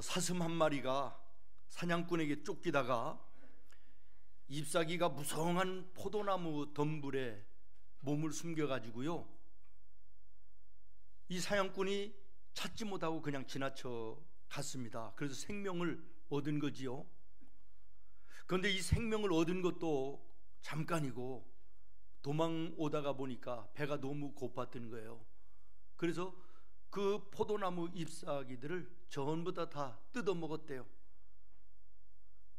사슴 한 마리가 사냥꾼에게 쫓기다가 잎사귀가 무성한 포도나무 덤불에 몸을 숨겨가지고요, 이 사냥꾼이 찾지 못하고 그냥 지나쳐 갔습니다. 그래서 생명을 얻은 거지요. 그런데 이 생명을 얻은 것도 잠깐이고 도망오다가 보니까 배가 너무 고팠던 거예요. 그래서 그 포도나무 잎사귀들을 전부 다 뜯어먹었대요.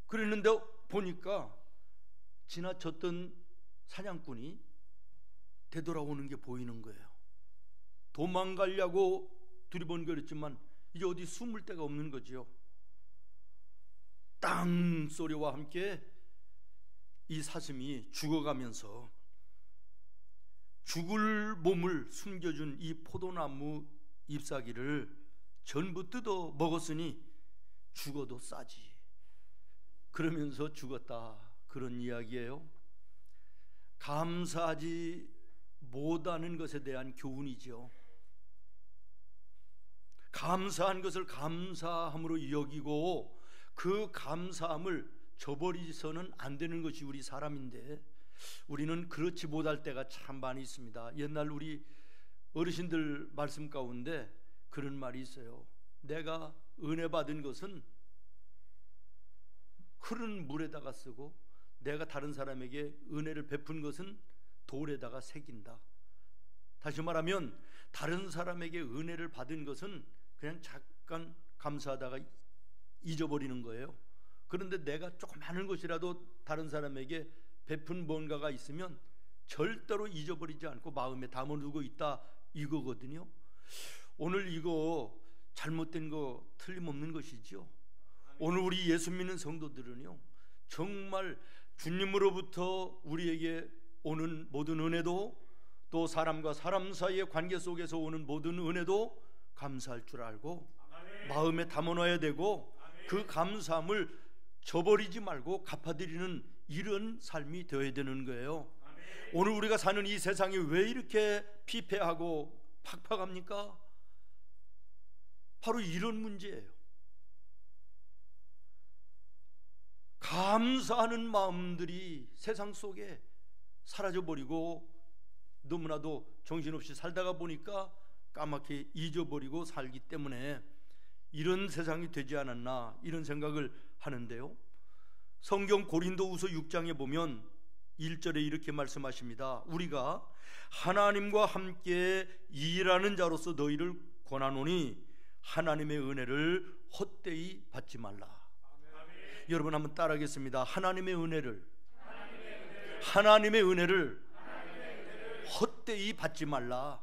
그랬는데 보니까 지나쳤던 사냥꾼이 되돌아오는 게 보이는 거예요. 도망가려고 두리번거렸지만 이제 어디 숨을 데가 없는 거지요. 땅 소리와 함께 이 사슴이 죽어가면서 죽을 몸을 숨겨준 이 포도나무 잎사귀를 전부 뜯어 먹었으니 죽어도 싸지, 그러면서 죽었다, 그런 이야기예요. 감사하지 못하는 것에 대한 교훈이죠. 감사한 것을 감사함으로 여기고 그 감사함을 저버리서는 안 되는 것이 우리 사람인데, 우리는 그렇지 못할 때가 참 많이 있습니다. 옛날 우리 어르신들 말씀 가운데 그런 말이 있어요. 내가 은혜 받은 것은 흐르는 물에다가 쓰고, 내가 다른 사람에게 은혜를 베푼 것은 돌에다가 새긴다. 다시 말하면 다른 사람에게 은혜를 받은 것은 그냥 잠깐 감사하다가 잊어버리는 거예요. 그런데 내가 조그마한 것이라도 다른 사람에게 베푼 뭔가가 있으면 절대로 잊어버리지 않고 마음에 담아두고 있다, 이거거든요. 오늘 이거 잘못된 거 틀림없는 것이죠. 오늘 우리 예수 믿는 성도들은요, 정말 주님으로부터 우리에게 오는 모든 은혜도, 또 사람과 사람 사이의 관계 속에서 오는 모든 은혜도 감사할 줄 알고 마음에 담아놔야 되고, 그 감사함을 저버리지 말고 갚아드리는 이런 삶이 되어야 되는 거예요. 오늘 우리가 사는 이 세상이 왜 이렇게 피폐하고 팍팍합니까? 바로 이런 문제예요. 감사하는 마음들이 세상 속에 사라져버리고 너무나도 정신없이 살다가 보니까 까맣게 잊어버리고 살기 때문에 이런 세상이 되지 않았나, 이런 생각을 하는데요. 성경 고린도후서 6장에 보면 1절에 이렇게 말씀하십니다. 우리가 하나님과 함께 일하는 자로서 너희를 권하노니 하나님의 은혜를 헛되이 받지 말라. 아멘. 여러분 한번 따라하겠습니다. 하나님의 은혜를 헛되이 받지 말라.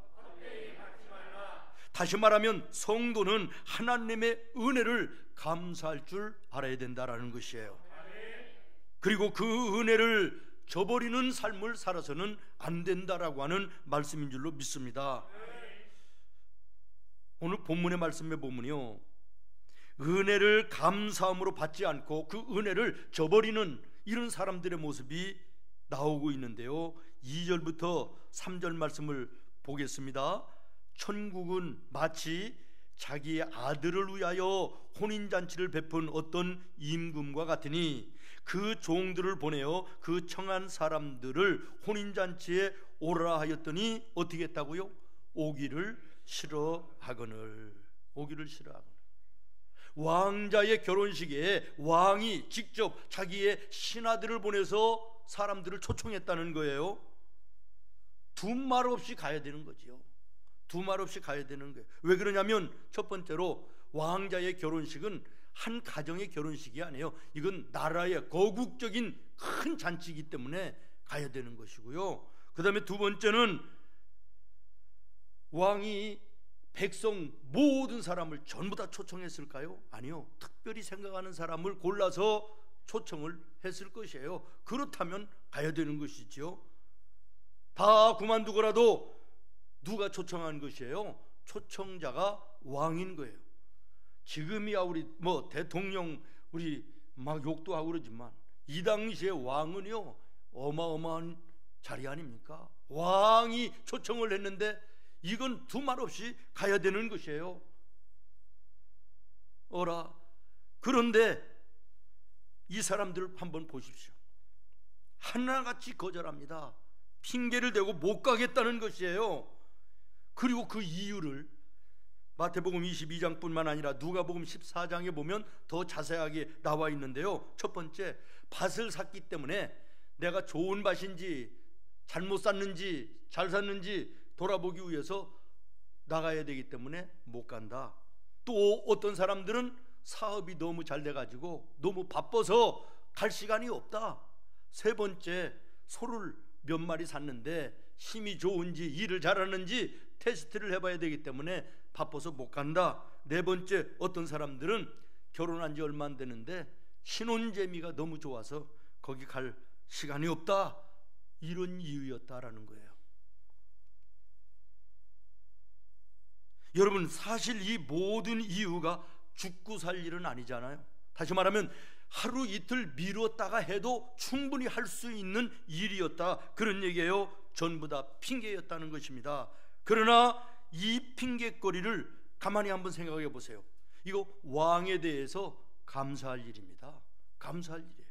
다시 말하면 성도는 하나님의 은혜를 감사할 줄 알아야 된다라는 것이에요. 그리고 그 은혜를 저버리는 삶을 살아서는 안 된다라고 하는 말씀인 줄로 믿습니다. 오늘 본문의 말씀에 보면요, 은혜를 감사함으로 받지 않고 그 은혜를 저버리는 이런 사람들의 모습이 나오고 있는데요. 2절부터 3절 말씀을 보겠습니다. 천국은 마치 자기의 아들을 위하여 혼인잔치를 베푼 어떤 임금과 같으니 그 종들을 보내어 그 청한 사람들을 혼인잔치에 오라 하였더니 어떻게 했다고요? 오기를 싫어하거늘. 왕자의 결혼식에 왕이 직접 자기의 신하들을 보내서 사람들을 초청했다는 거예요. 두말 없이 가야 되는 거지요. 두말 없이 가야 되는 거예요. 왜 그러냐면 첫 번째로 왕자의 결혼식은 한 가정의 결혼식이 아니에요. 이건 나라의 거국적인 큰 잔치이기 때문에 가야 되는 것이고요. 그 다음에 두 번째는 왕이 백성 모든 사람을 전부 다 초청했을까요? 아니요. 특별히 생각하는 사람을 골라서 초청을 했을 것이에요. 그렇다면 가야 되는 것이죠. 다 그만두고라도 누가 초청한 것이에요? 초청자가 왕인 거예요. 지금이야 우리 대통령 우리 막 욕도 하고 그러지만 이 당시에 왕은요 어마어마한 자리 아닙니까? 왕이 초청을 했는데 이건 두말 없이 가야 되는 것이에요. 그런데 이 사람들을 한번 보십시오. 하나같이 거절합니다. 핑계를 대고 못 가겠다는 것이에요. 그리고 그 이유를 마태복음 22장뿐만 아니라 누가복음 14장에 보면 더 자세하게 나와 있는데요. 첫 번째, 밭을 샀기 때문에 내가 좋은 밭인지 잘못 샀는지 잘 샀는지 돌아보기 위해서 나가야 되기 때문에 못 간다. 또 어떤 사람들은 사업이 너무 잘 돼가지고 너무 바빠서 갈 시간이 없다. 세 번째, 소를 몇 마리 샀는데 힘이 좋은지 일을 잘하는지 테스트를 해봐야 되기 때문에 바빠서 못 간다. 네 번째, 어떤 사람들은 결혼한 지 얼마 안 되는데 신혼재미가 너무 좋아서 거기 갈 시간이 없다. 이런 이유였다라는 거예요. 여러분, 사실 이 모든 이유가 죽고 살 일은 아니잖아요. 다시 말하면 하루 이틀 미뤘다가 해도 충분히 할 수 있는 일이었다, 그런 얘기예요. 전부 다 핑계였다는 것입니다. 그러나 이 핑계거리를 가만히 한번 생각해 보세요. 이거 왕에 대해서 감사할 일입니다. 감사할 일이에요.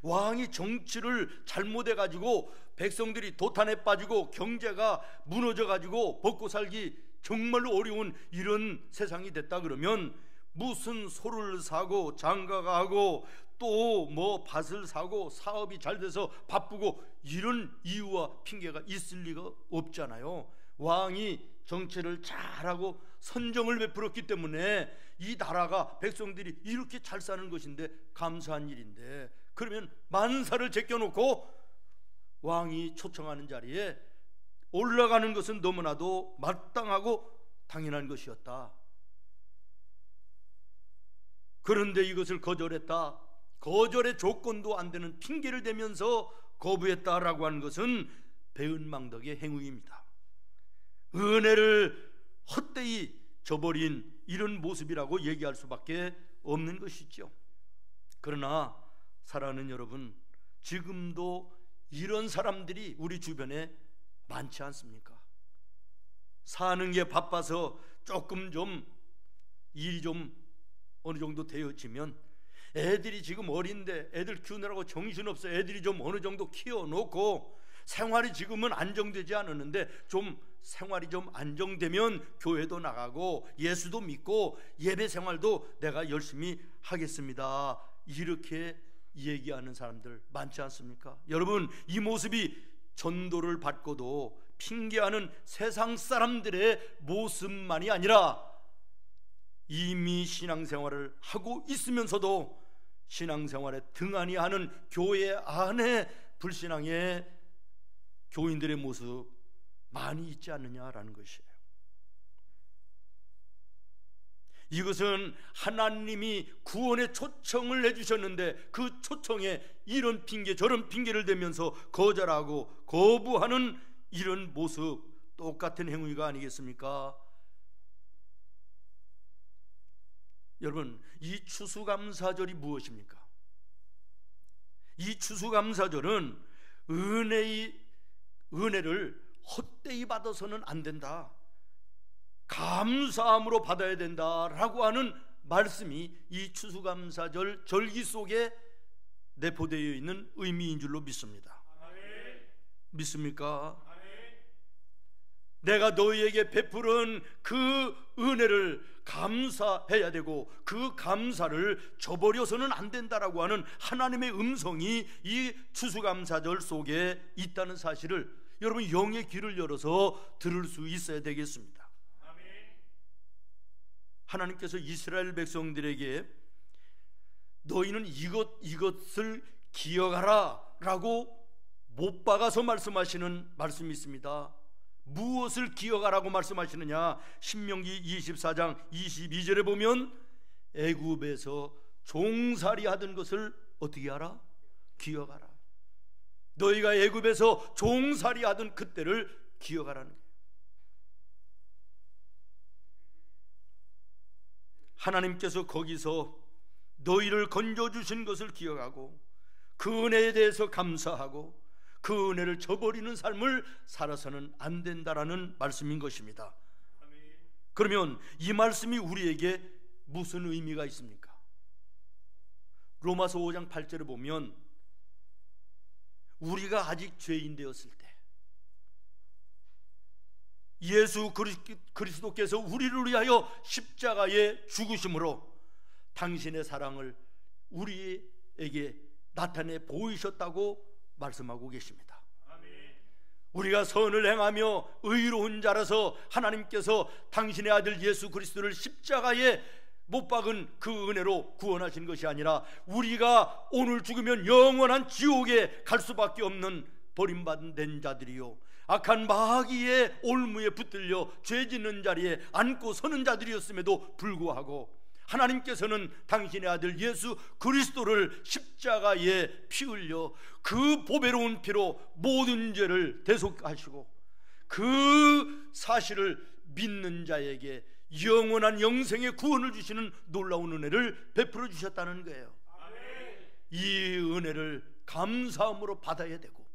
왕이 정치를 잘못해 가지고 백성들이 도탄에 빠지고 경제가 무너져 가지고 먹고 살기 정말로 어려운 이런 세상이 됐다 그러면 무슨 소를 사고 장가가 하고 또 뭐 밭을 사고 사업이 잘 돼서 바쁘고 이런 이유와 핑계가 있을 리가 없잖아요. 왕이 정치를 잘하고 선정을 베풀었기 때문에 이 나라가 백성들이 이렇게 잘 사는 것인데 감사한 일인데, 그러면 만사를 제껴놓고 왕이 초청하는 자리에 올라가는 것은 너무나도 마땅하고 당연한 것이었다. 그런데 이것을 거절했다. 거절의 조건도 안 되는 핑계를 대면서 거부했다라고 하는 것은 배은망덕의 행위입니다. 은혜를 헛되이 저버린 이런 모습이라고 얘기할 수밖에 없는 것이죠. 그러나 사랑하는 여러분, 지금도 이런 사람들이 우리 주변에 많지 않습니까? 사는 게 바빠서 조금 좀 일이 좀 어느 정도 되어지면 애들이 지금 어린데 애들 키우느라고 정신없어 애들이 좀 어느 정도 키워놓고 생활이 지금은 안정되지 않았는데 좀 생활이 좀 안정되면 교회도 나가고 예수도 믿고 예배 생활도 내가 열심히 하겠습니다, 이렇게 얘기하는 사람들 많지 않습니까? 여러분, 이 모습이 전도를 받고도 핑계하는 세상 사람들의 모습만이 아니라 이미 신앙생활을 하고 있으면서도 신앙생활에 등한히 하는 교회 안에 불신앙의 교인들의 모습 많이 있지 않느냐라는 것이에요. 이것은 하나님이 구원의 초청을 해주셨는데 그 초청에 이런 핑계 저런 핑계를 대면서 거절하고 거부하는 이런 모습, 똑같은 행위가 아니겠습니까? 여러분, 이 추수감사절이 무엇입니까? 이 추수감사절은 은혜를 헛되이 받아서는 안 된다, 감사함으로 받아야 된다라고 하는 말씀이 이 추수감사절 절기 속에 내포되어 있는 의미인 줄로 믿습니다. 아멘. 믿습니까? 아멘. 내가 너희에게 베푸른 그 은혜를 감사해야 되고 그 감사를 저버려서는 안 된다라고 하는 하나님의 음성이 이 추수감사절 속에 있다는 사실을 여러분 영의 귀를 열어서 들을 수 있어야 되겠습니다. 아멘. 하나님께서 이스라엘 백성들에게 너희는 이것을 기억하라 라고 못 박아서 말씀하시는 말씀이 있습니다. 무엇을 기억하라고 말씀하시느냐? 신명기 24장 22절에 보면 애굽에서 종살이 하던 것을 어떻게 하라? 기억하라. 너희가 애굽에서 종살이 하던 그때를 기억하라는 거예요. 하나님께서 거기서 너희를 건져주신 것을 기억하고 그 은혜에 대해서 감사하고 그 은혜를 저버리는 삶을 살아서는 안 된다라는 말씀인 것입니다. 그러면 이 말씀이 우리에게 무슨 의미가 있습니까? 로마서 5장 8절에 보면 우리가 아직 죄인 되었을 때 예수 그리스도께서 우리를 위하여 십자가에 죽으심으로 당신의 사랑을 우리에게 나타내 보이셨다고 말씀하고 계십니다. 우리가 선을 행하며 의로운 자라서 하나님께서 당신의 아들 예수 그리스도를 십자가에 못 박은 그 은혜로 구원하신 것이 아니라 우리가 오늘 죽으면 영원한 지옥에 갈 수밖에 없는 버림받은 자들이요 악한 마귀의 올무에 붙들려 죄 짓는 자리에 앉고 서는 자들이었음에도 불구하고 하나님께서는 당신의 아들 예수 그리스도를 십자가에 피 흘려 그 보배로운 피로 모든 죄를 대속하시고 그 사실을 믿는 자에게 영원한 영생의 구원을 주시는 놀라운 은혜를 베풀어 주셨다는 거예요. 이 은혜를 감사함으로 받아야 되고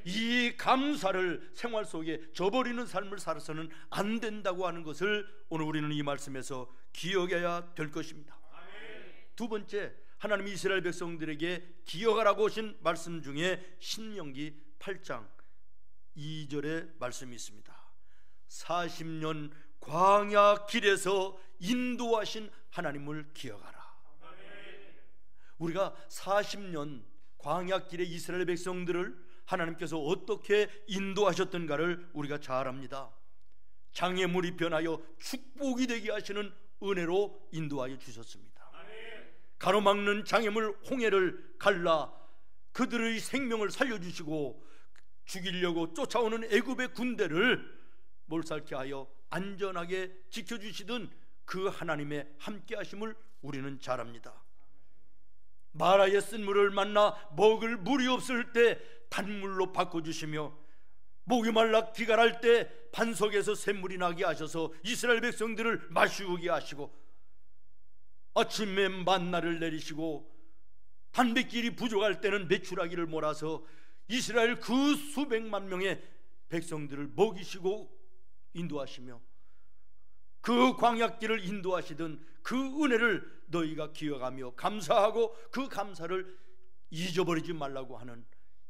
이 감사를 생활 속에 저버리는 삶을 살아서는 안 된다고 하는 것을 오늘 우리는 이 말씀에서 기억해야 될 것입니다. 두 번째, 하나님이 이스라엘 백성들에게 기억하라고 하신 말씀 중에 신명기 8장 2절의 말씀이 있습니다. 40년 광야 길에서 인도하신 하나님을 기억하라. 우리가 40년 광야 길에 이스라엘 백성들을 하나님께서 어떻게 인도하셨던가를 우리가 잘 압니다. 장애물이 변하여 축복이 되게 하시는 은혜로 인도하여 주셨습니다. 가로막는 장애물 홍해를 갈라 그들의 생명을 살려주시고 죽이려고 쫓아오는 애굽의 군대를 몰살케 하여 안전하게 지켜주시던 그 하나님의 함께하심을 우리는 잘 압니다. 마라에 쓴 물을 만나 먹을 물이 없을 때 단물로 바꿔주시며 목이 말라 기갈할 때 반석에서 샘물이 나게 하셔서 이스라엘 백성들을 마시우게 하시고 아침에 만나를 내리시고 단백질이 부족할 때는 메추라기를 몰아서 이스라엘 그 수백만 명의 백성들을 먹이시고 인도하시며 그 광야길을 인도하시던 그 은혜를 너희가 기억하며 감사하고 그 감사를 잊어버리지 말라고 하는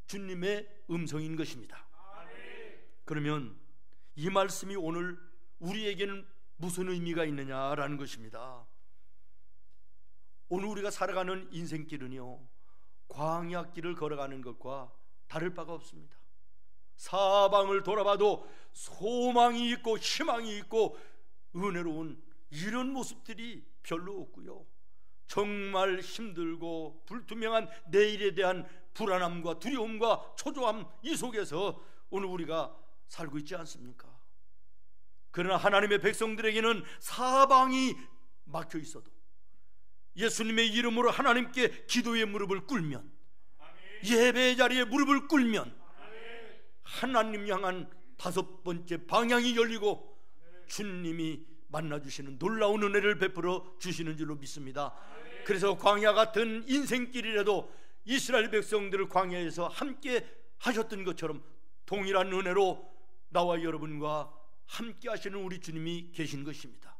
주님의 음성인 것입니다. 그러면 이 말씀이 오늘 우리에게는 무슨 의미가 있느냐라는 것입니다. 오늘 우리가 살아가는 인생길은요 광야길을 걸어가는 것과 다를 바가 없습니다. 사방을 돌아봐도 소망이 있고 희망이 있고 은혜로운 이런 모습들이 별로 없고요 정말 힘들고 불투명한 내일에 대한 불안함과 두려움과 초조함 이 속에서 오늘 우리가 살고 있지 않습니까? 그러나 하나님의 백성들에게는 사방이 막혀 있어도 예수님의 이름으로 하나님께 기도의 무릎을 꿇면 예배의 자리에 무릎을 꿇면 하나님 향한 다섯 번째 방향이 열리고 주님이 만나주시는 놀라운 은혜를 베풀어 주시는 줄로 믿습니다. 그래서 광야 같은 인생길이라도 이스라엘 백성들을 광야에서 함께 하셨던 것처럼 동일한 은혜로 나와 여러분과 함께 하시는 우리 주님이 계신 것입니다.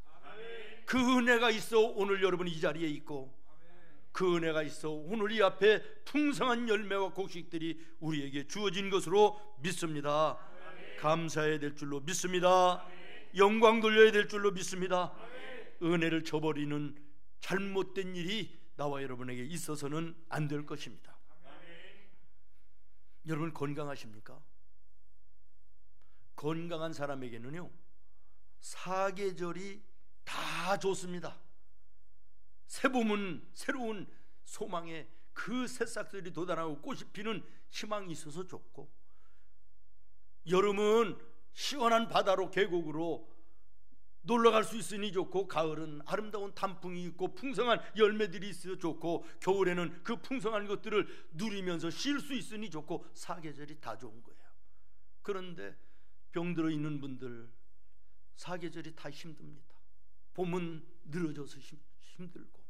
그 은혜가 있어 오늘 여러분이 이 자리에 있고 그 은혜가 있어 오늘 이 앞에 풍성한 열매와 곡식들이 우리에게 주어진 것으로 믿습니다. 감사해야 될 줄로 믿습니다. 영광 돌려야 될 줄로 믿습니다. 은혜를 저버리는 잘못된 일이 나와 여러분에게 있어서는 안 될 것입니다. 여러분 건강하십니까? 건강한 사람에게는요 사계절이 다 좋습니다. 새봄은 새로운 소망에 그 새싹들이 돋아나고 꽃이 피는 희망이 있어서 좋고, 여름은 시원한 바다로 계곡으로 놀러갈 수 있으니 좋고, 가을은 아름다운 단풍이 있고 풍성한 열매들이 있어 좋고, 겨울에는 그 풍성한 것들을 누리면서 쉴 수 있으니 좋고, 사계절이 다 좋은 거예요. 그런데 병들어 있는 분들 사계절이 다 힘듭니다. 봄은 늘어져서 힘들고,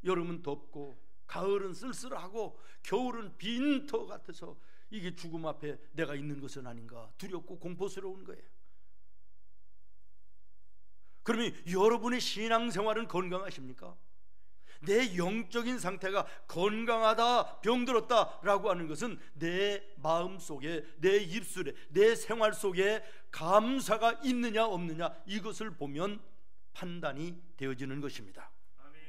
여름은 덥고, 가을은 쓸쓸하고, 겨울은 빈터 같아서 이게 죽음 앞에 내가 있는 것은 아닌가 두렵고 공포스러운 거예요. 그러면 여러분의 신앙생활은 건강하십니까? 내 영적인 상태가 건강하다, 병들었다라고 하는 것은 내 마음 속에, 내 입술에, 내 생활 속에 감사가 있느냐 없느냐, 이것을 보면 판단이 되어지는 것입니다. 아멘.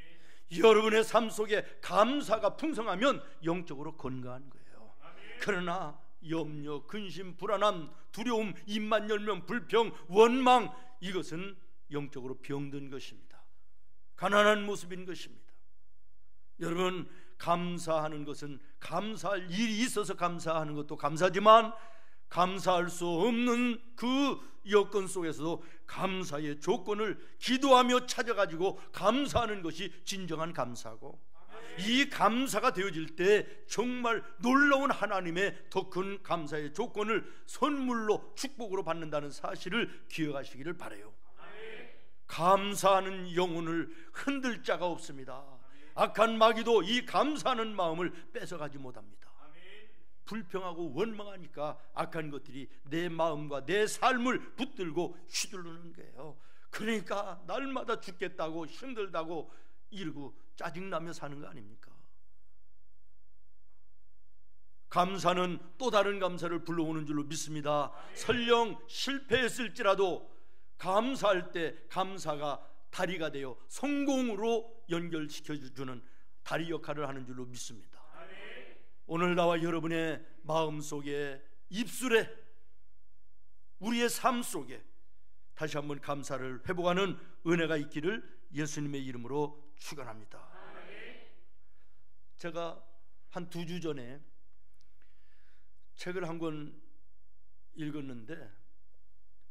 여러분의 삶 속에 감사가 풍성하면 영적으로 건강한 거예요. 아멘. 그러나 염려, 근심, 불안함, 두려움, 입만 열면 불평, 원망, 이것은 영적으로 병든 것입니다. 가난한 모습인 것입니다. 여러분, 감사하는 것은 감사할 일이 있어서 감사하는 것도 감사지만 감사할 수 없는 그 여건 속에서도 감사의 조건을 기도하며 찾아가지고 감사하는 것이 진정한 감사고, 이 감사가 되어질 때 정말 놀라운 하나님의 더 큰 감사의 조건을 선물로, 축복으로 받는다는 사실을 기억하시기를 바라요. 감사하는 영혼을 흔들 자가 없습니다. 악한 마귀도 이 감사하는 마음을 뺏어가지 못합니다. 불평하고 원망하니까 악한 것들이 내 마음과 내 삶을 붙들고 휘두르는 거예요. 그러니까 날마다 죽겠다고, 힘들다고 이러고 짜증나며 사는 거 아닙니까? 감사는 또 다른 감사를 불러오는 줄로 믿습니다. 설령 실패했을지라도 감사할 때 감사가 다리가 되어 성공으로 연결시켜주는 다리 역할을 하는 줄로 믿습니다. 오늘 나와 여러분의 마음속에, 입술에, 우리의 삶 속에 다시 한번 감사를 회복하는 은혜가 있기를 예수님의 이름으로 축원합니다. 제가 한 2주 전에 책을 한 권 읽었는데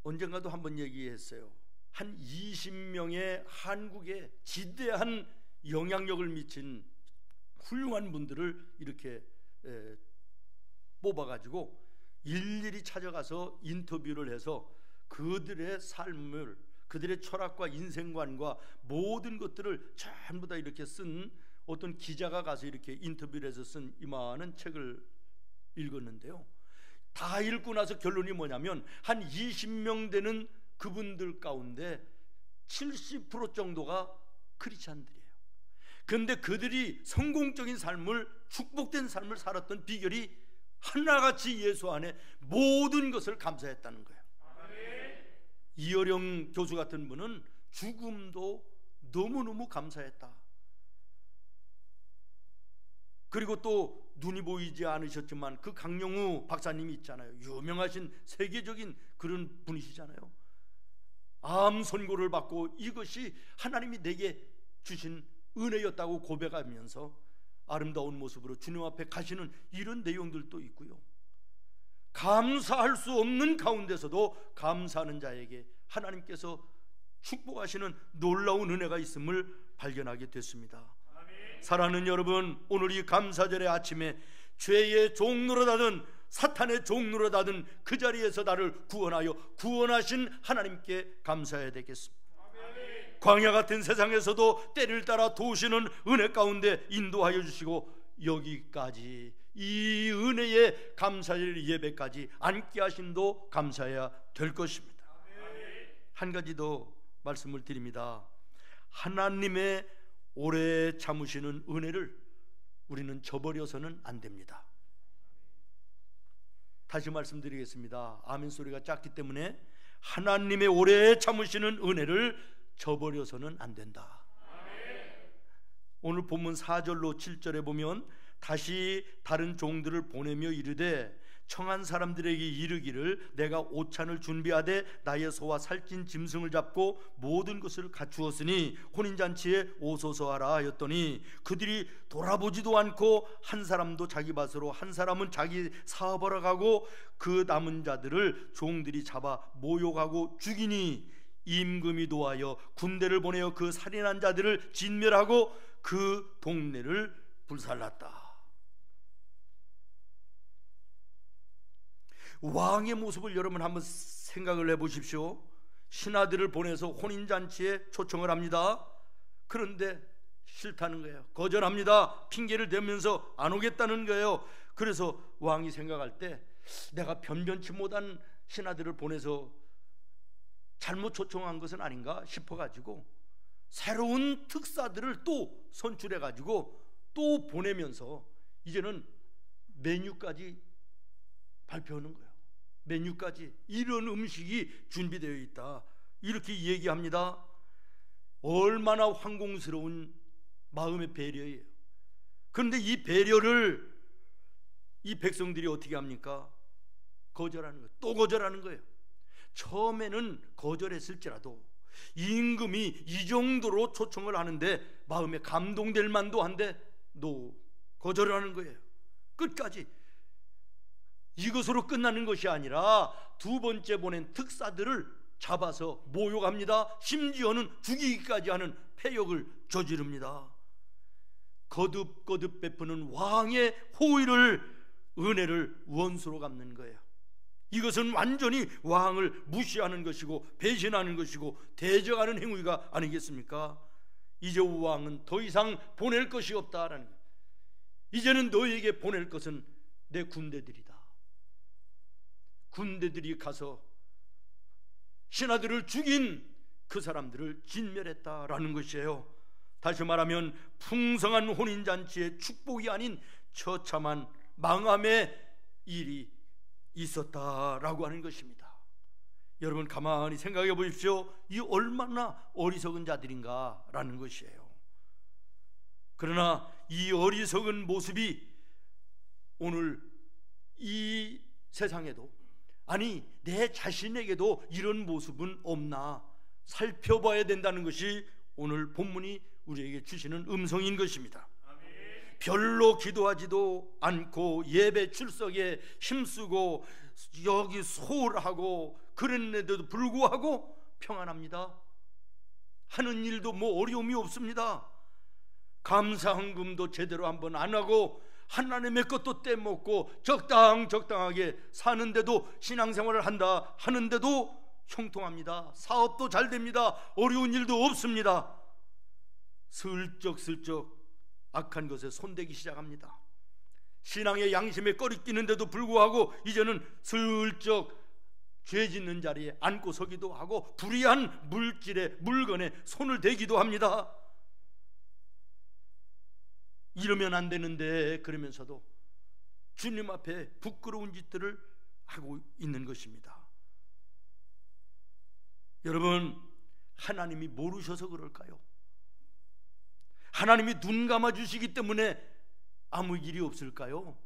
언젠가도 한번 얘기했어요. 한 20명의 한국에 지대한 영향력을 미친 훌륭한 분들을 이렇게 뽑아가지고 일일이 찾아가서 인터뷰를 해서 그들의 삶을, 그들의 철학과 인생관과 모든 것들을 전부 다 이렇게 쓴 어떤 기자가 가서 이렇게 인터뷰를 해서 쓴 이만한 책을 읽었는데요, 다 읽고 나서 결론이 뭐냐면 한 20명 되는 그분들 가운데 70% 정도가 크리스찬들이에요. 그런데 그들이 성공적인 삶을, 축복된 삶을 살았던 비결이 하나같이 예수 안에 모든 것을 감사했다는 거예요. 이어령 교수 같은 분은 죽음도 너무너무 감사했다. 그리고 또 눈이 보이지 않으셨지만 그 강영우 박사님이 있잖아요. 유명하신 세계적인 그런 분이시잖아요. 암 선고를 받고 이것이 하나님이 내게 주신 은혜였다고 고백하면서 아름다운 모습으로 주님 앞에 가시는 이런 내용들도 있고요. 감사할 수 없는 가운데서도 감사하는 자에게 하나님께서 축복하시는 놀라운 은혜가 있음을 발견하게 됐습니다. 아멘. 사랑하는 여러분, 오늘 이 감사절의 아침에 죄의 종노릇하든 사탄의 종노릇하든 그 자리에서 나를 구원하여 구원하신 하나님께 감사해야 되겠습니다. 아멘. 광야 같은 세상에서도 때를 따라 도우시는 은혜 가운데 인도하여 주시고 여기까지 이 은혜의 감사절 예배까지 앉게 하심도 감사해야 될 것입니다. 아멘. 한 가지 더 말씀을 드립니다. 하나님의 오래 참으시는 은혜를 우리는 저버려서는 안 됩니다. 다시 말씀드리겠습니다. 아멘 소리가 작기 때문에 하나님의 오래 참으시는 은혜를 저버려서는 안 된다. 아멘. 오늘 본문 4절로 7절에 보면 다시 다른 종들을 보내며 이르되 청한 사람들에게 이르기를 내가 오찬을 준비하되 나의 소와 살찐 짐승을 잡고 모든 것을 갖추었으니 혼인잔치에 오소서 하라 하였더니 그들이 돌아보지도 않고 한 사람도 자기 밭으로 한 사람은 자기 사업하러 가고 그 남은 자들을 종들이 잡아 모욕하고 죽이니 임금이 도하여 군대를 보내어 그 살인한 자들을 진멸하고 그 동네를 불살랐다. 왕의 모습을 여러분 한번 생각을 해보십시오. 신하들을 보내서 혼인잔치에 초청을 합니다. 그런데 싫다는 거예요. 거절합니다. 핑계를 대면서 안 오겠다는 거예요. 그래서 왕이 생각할 때 내가 변변치 못한 신하들을 보내서 잘못 초청한 것은 아닌가 싶어가지고 새로운 특사들을 또 선출해가지고 또 보내면서 이제는 메뉴까지 발표하는 거예요. 메뉴까지 이런 음식이 준비되어 있다, 이렇게 얘기합니다. 얼마나 황공스러운 마음의 배려예요. 그런데 이 배려를 이 백성들이 어떻게 합니까? 거절하는 거예요. 또 거절하는 거예요. 처음에는 거절했을지라도 임금이 이 정도로 초청을 하는데 마음에 감동될 만도 한데 거절하는 거예요. 끝까지. 이것으로 끝나는 것이 아니라 두 번째 보낸 특사들을 잡아서 모욕합니다. 심지어는 죽이기까지 하는 패역을 저지릅니다. 거듭거듭 베푸는 왕의 호의를, 은혜를 원수로 갚는 거예요. 이것은 완전히 왕을 무시하는 것이고 배신하는 것이고 대적하는 행위가 아니겠습니까? 이제 왕은 더 이상 보낼 것이 없다라는 거예요. 이제는 너에게 보낼 것은 내 군대들이다. 군대들이 가서 신하들을 죽인 그 사람들을 진멸했다라는 것이에요. 다시 말하면 풍성한 혼인잔치의 축복이 아닌 처참한 망함의 일이 있었다라고 하는 것입니다. 여러분 가만히 생각해 보십시오. 이 얼마나 어리석은 자들인가라는 것이에요. 그러나 이 어리석은 모습이 오늘 이 세상에도, 아니 내 자신에게도 이런 모습은 없나 살펴봐야 된다는 것이 오늘 본문이 우리에게 주시는 음성인 것입니다. 별로 기도하지도 않고 예배 출석에 힘쓰고 여기 소홀하고 그랬는데도 불구하고 평안합니다. 하는 일도 뭐 어려움이 없습니다. 감사헌금도 제대로 한번 안 하고 하나님의 것도 떼먹고 적당하게 사는데도, 신앙생활을 한다 하는데도 형통합니다. 사업도 잘 됩니다. 어려운 일도 없습니다. 슬쩍슬쩍 악한 것에 손대기 시작합니다. 신앙의 양심에 꺼리끼는데도 불구하고 이제는 슬쩍 죄 짓는 자리에 앉고 서기도 하고 불의한 물건에 손을 대기도 합니다. 이러면 안 되는데 그러면서도 주님 앞에 부끄러운 짓들을 하고 있는 것입니다. 여러분, 하나님이 모르셔서 그럴까요? 하나님이 눈 감아 주시기 때문에 아무 일이 없을까요?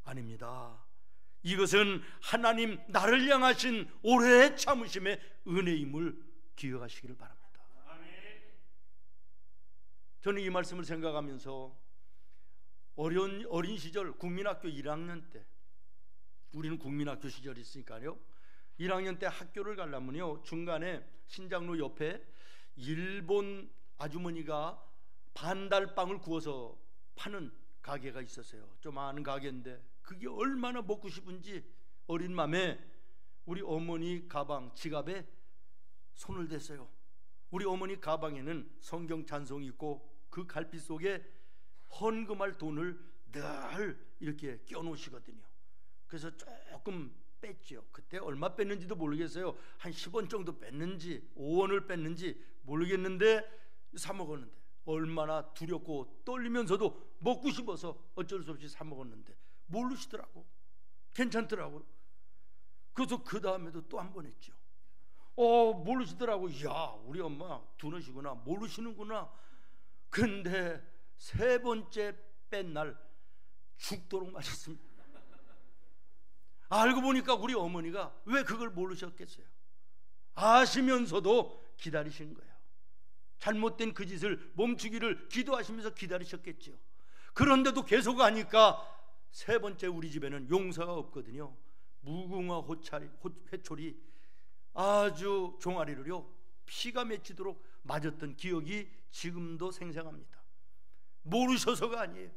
아닙니다. 이것은 하나님 나를 향하신 오래 참으심의 은혜임을 기억하시기를 바랍니다. 저는 이 말씀을 생각하면서 어린 시절 국민학교 1학년 때, 우리는 국민학교 시절이 있으니까요, 1학년 때 학교를 가려면요 중간에 신장로 옆에 일본 아주머니가 반달빵을 구워서 파는 가게가 있었어요. 좀 아는 가게인데 그게 얼마나 먹고 싶은지 어린 맘에 우리 어머니 가방, 지갑에 손을 댔어요. 우리 어머니 가방에는 성경 찬송이 있고 그 갈피 속에 헌금할 돈을 늘 이렇게 껴놓으시거든요. 그래서 조금 뺐죠. 그때 얼마 뺐는지도 모르겠어요. 한 10원 정도 뺐는지 5원을 뺐는지 모르겠는데 사 먹었는데, 얼마나 두렵고 떨리면서도 먹고 싶어서 어쩔 수 없이 사 먹었는데 모르시더라고. 괜찮더라고. 그래서 그 다음에도 또 한 번 했죠. 모르시더라고. 야, 우리 엄마 두너시구나, 모르시는구나. 근데 세 번째 뺀 날 죽도록 마셨습니다. 알고 보니까 우리 어머니가 왜 그걸 모르셨겠어요? 아시면서도 기다리신 거예요. 잘못된 그 짓을 멈추기를 기도하시면서 기다리셨겠죠. 그런데도 계속 하니까 세 번째 우리 집에는 용서가 없거든요. 무궁화 회초리 아주 종아리를요 피가 맺히도록 맞았던 기억이 지금도 생생합니다. 모르셔서가 아니에요.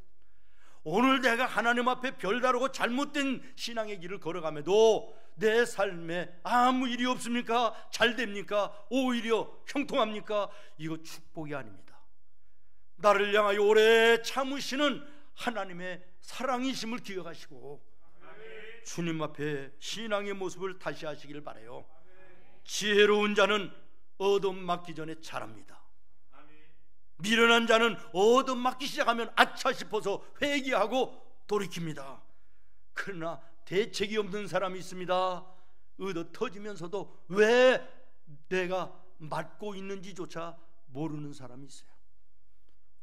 오늘 내가 하나님 앞에 별다르고 잘못된 신앙의 길을 걸어가면도 내 삶에 아무 일이 없습니까? 잘 됩니까? 오히려 형통합니까? 이거 축복이 아닙니다. 나를 향하여 오래 참으시는 하나님의 사랑이심을 기억하시고 주님 앞에 신앙의 모습을 다시 하시길 바라요. 지혜로운 자는 얻어맞기 전에 잘합니다. 미련한 자는 얻어맞기 시작하면 아차 싶어서 회개하고 돌이킵니다. 그러나 대책이 없는 사람이 있습니다. 얻어 터지면서도 왜 내가 맞고 있는지조차 모르는 사람이 있어요.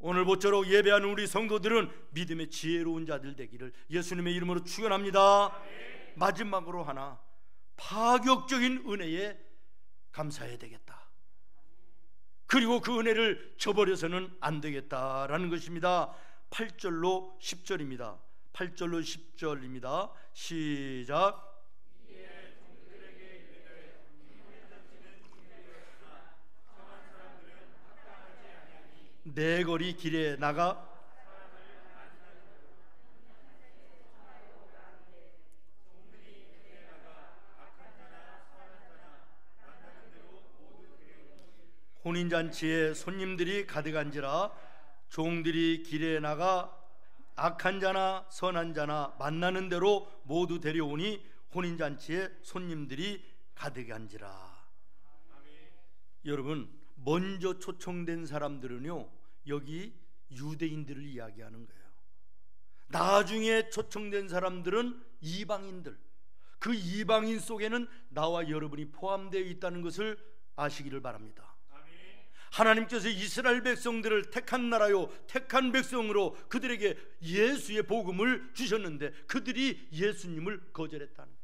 오늘 모쪼록 예배하는 우리 성도들은 믿음의 지혜로운 자들 되기를 예수님의 이름으로 축원합니다. 마지막으로 하나, 파격적인 은혜에 감사해야 되겠다. 그리고 그 은혜를 저버려서는 안 되겠다라는 것입니다. 8절로 10절입니다. 8절로 10절입니다. 시작. 내 거리 길에 나가 혼인잔치에 손님들이 가득한지라 종들이 길에 나가 악한 자나 선한 자나 만나는 대로 모두 데려오니 혼인잔치에 손님들이 가득한지라. 여러분, 먼저 초청된 사람들은요, 여기 유대인들을 이야기하는 거예요. 나중에 초청된 사람들은 이방인들, 그 이방인 속에는 나와 여러분이 포함되어 있다는 것을 아시기를 바랍니다. 하나님께서 이스라엘 백성들을 택한 나라요, 택한 백성으로 그들에게 예수의 복음을 주셨는데 그들이 예수님을 거절했다는 거예요.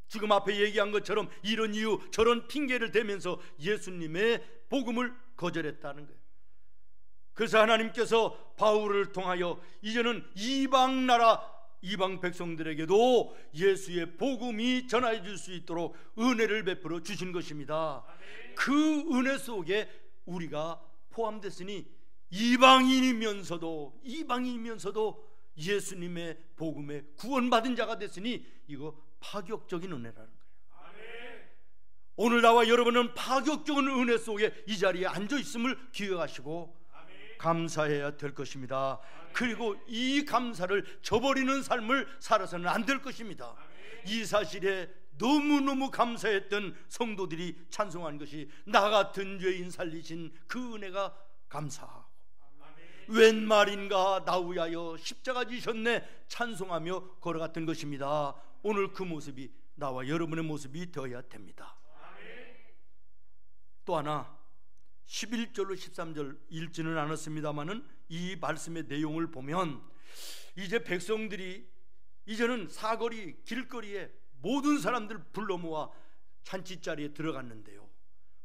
지금 앞에 얘기한 것처럼 이런 이유 저런 핑계를 대면서 예수님의 복음을 거절했다는 거예요. 그래서 하나님께서 바울을 통하여 이제는 이방 나라, 이방 백성들에게도 예수의 복음이 전해질 수 있도록 은혜를 베풀어 주신 것입니다. 그 은혜 속에 우리가 포함됐으니 이방인이면서도 예수님의 복음에 구원받은 자가 됐으니 이거 파격적인 은혜라는 거예요. 오늘 나와 여러분은 파격적인 은혜 속에 이 자리에 앉아 있음을 기억하시고 감사해야 될 것입니다. 그리고 이 감사를 저버리는 삶을 살아서는 안 될 것입니다. 이 사실에 너무너무 감사했던 성도들이 찬송한 것이 나 같은 죄인 살리신 그 은혜가 감사하고 웬 말인가 나 위하여 십자가 지셨네 찬송하며 걸어갔던 것입니다. 오늘 그 모습이 나와 여러분의 모습이 되어야 됩니다. 또 하나 11절로 13절 읽지는 않았습니다마는 이 말씀의 내용을 보면 이제 백성들이 이제는 사거리 길거리에 모든 사람들 불러 모아 잔치자리에 들어갔는데요,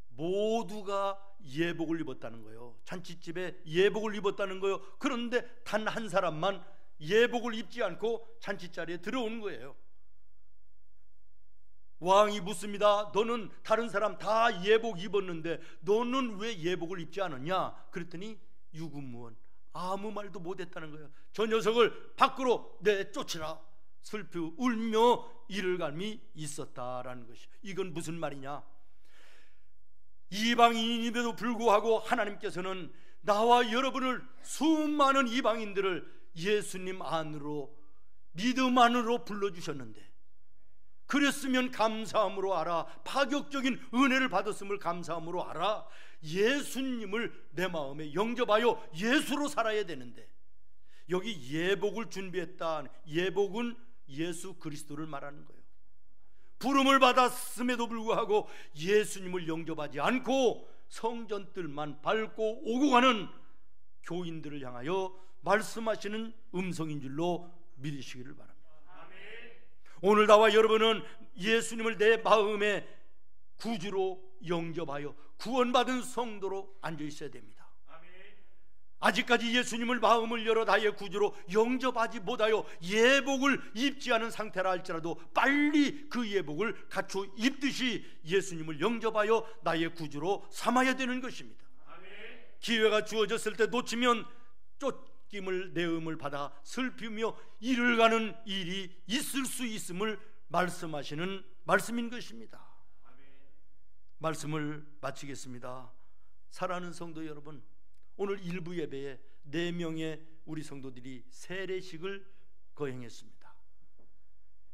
모두가 예복을 입었다는 거예요. 잔치집에 예복을 입었다는 거예요. 그런데 단 한 사람만 예복을 입지 않고 잔치자리에 들어오는 거예요. 왕이 묻습니다. 너는 다른 사람 다 예복 입었는데 너는 왜 예복을 입지 않았냐? 그랬더니 유구무원, 아무 말도 못했다는 거예요. 저 녀석을 밖으로 내쫓으라. 슬피 울며 이를감이 있었다라는 것이, 이건 무슨 말이냐? 이방인임에도 불구하고 하나님께서는 나와 여러분을, 수많은 이방인들을 예수님 안으로, 믿음 안으로 불러주셨는데, 그랬으면 감사함으로 알아, 파격적인 은혜를 받았음을 감사함으로 알아, 예수님을 내 마음에 영접하여 예수로 살아야 되는데, 여기 예복을 준비했다. 예복은 예수 그리스도를 말하는 거예요. 부름을 받았음에도 불구하고 예수님을 영접하지 않고 성전뜰만 밟고 오고 가는 교인들을 향하여 말씀하시는 음성인 줄로 믿으시기를 바랍니다. 오늘 나와 여러분은 예수님을 내 마음의 구주로 영접하여 구원받은 성도로 앉아 있어야 됩니다. 아직까지 예수님을 마음을 열어 나의 구주로 영접하지 못하여 예복을 입지 않은 상태라 할지라도 빨리 그 예복을 갖춰 입듯이 예수님을 영접하여 나의 구주로 삼아야 되는 것입니다. 기회가 주어졌을 때 놓치면 쫓김을 내음을 받아 슬피며 이를 가는 일이 있을 수 있음을 말씀하시는 말씀인 것입니다. 말씀을 마치겠습니다. 사랑하는 성도 여러분, 오늘 일부 예배에 4명의 우리 성도들이 세례식을 거행했습니다.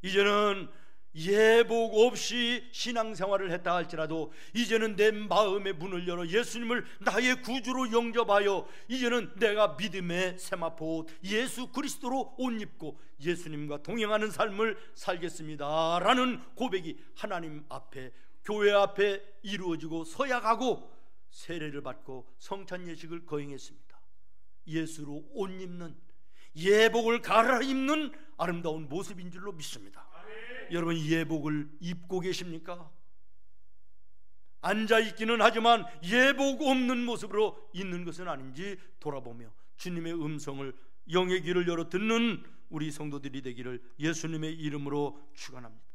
이제는 예복 없이 신앙생활을 했다 할지라도 이제는 내 마음의 문을 열어 예수님을 나의 구주로 영접하여 이제는 내가 믿음의 세마포 예수 그리스도로 옷 입고 예수님과 동행하는 삶을 살겠습니다 라는 고백이 하나님 앞에, 교회 앞에 이루어지고 서약하고 세례를 받고 성찬 예식을 거행했습니다. 예수로 옷 입는, 예복을 갈아입는 아름다운 모습인 줄로 믿습니다. 여러분, 예복을 입고 계십니까? 앉아있기는 하지만 예복 없는 모습으로 있는 것은 아닌지 돌아보며 주님의 음성을, 영의 귀를 열어 듣는 우리 성도들이 되기를 예수님의 이름으로 축원합니다.